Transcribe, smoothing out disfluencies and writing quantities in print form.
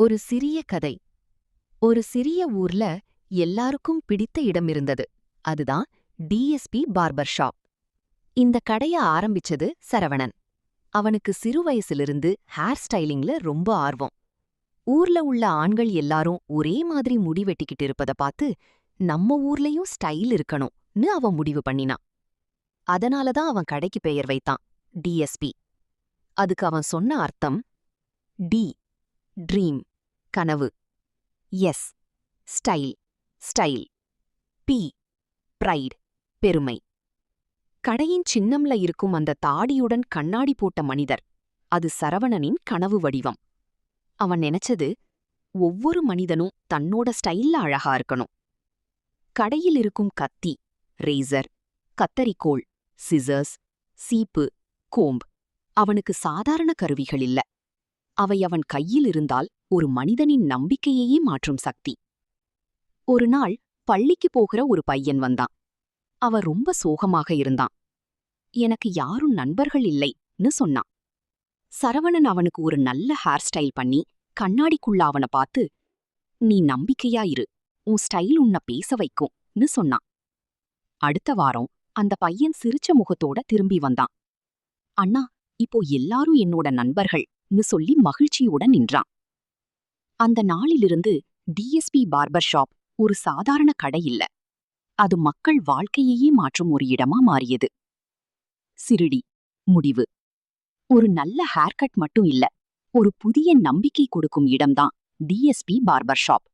ஒரு சிறிய கதை. ஒரு சிறிய ஊர்ல எல்லாருக்கும் பிடித்த இடம் இருந்தது. அதுதான் டிஎஸ்பி பார்பர் ஷாப். இந்த கடைய ஆரம்பிச்சது சரவணன். அவனுக்கு சிறு வயசிலிருந்து ஹேர் ஸ்டைலிங்ல ரொம்ப ஆர்வம். ஊர்ல உள்ள ஆண்கள் எல்லாரும் ஒரே மாதிரி முடி வெட்டிக்கிட்டு இருப்பத பார்த்து நம்ம ஊர்லயும் ஸ்டைல் இருக்கணும்னு அவன் முடிவு பண்ணினான். அதனாலதான் அவன் கடைக்கு பெயர் வைத்தான், டிஎஸ்பி. அதுக்கு அவன் சொன்ன அர்த்தம் டி ட்ரீம், கனவு. S, style, style. P, pride, பெருமை. கடையின் சின்னம்ல இருக்கும் அந்த தாடியுடன் கண்ணாடி போட்ட மனிதர், அது சரவணனின் கனவு வடிவம். அவன் நினைச்சது, ஒவ்வொரு மனிதனும் தன்னோட ஸ்டைல்ல அழகா இருக்கணும். கடையில் இருக்கும் கத்தி, ரேசர், கத்தரிக்கோல், சிசர்ஸ், சீப்பு, கோம்ப் அவனுக்கு சாதாரண கருவிகள் இல்ல. அவை அவன் கையில் இருந்தால் ஒரு மனிதனின் நம்பிக்கையையே மாற்றும் சக்தி. ஒரு நாள் பள்ளிக்கு போகிற ஒரு பையன் வந்தான். அவன் ரொம்ப சோகமாக இருந்தான். எனக்கு யாரும் நண்பர்கள் இல்லைன்னு சொன்னான். சரவணன் அவனுக்கு ஒரு நல்ல ஹேர் ஸ்டைல் பண்ணி கண்ணாடிக்குள்ள அவனை பார்த்து, நீ நம்பிக்கையா இரு, உன் ஸ்டைல் உன்னை பேச வைக்கும்னு சொன்னான். அடுத்த வாரம் அந்த பையன் சிரிச்ச முகத்தோட திரும்பி வந்தான். அண்ணா, இப்போ எல்லாரும் என்னோட நண்பர்கள்னு சொல்லி மகிழ்ச்சியுடன் நின்றான். அந்த நாளிலிருந்து டிஎஸ்பி பார்பர் ஷாப் ஒரு சாதாரண கடை இல்ல. அது மக்கள் வாழ்க்கையையே மாற்றும் ஒரு இடமா மாறியது. சிறுடி, முடிவு. ஒரு நல்ல ஹேர்கட் மட்டும் இல்ல, ஒரு புதிய நம்பிக்கை கொடுக்கும் இடம்தான் டிஎஸ்பி பார்பர் ஷாப்.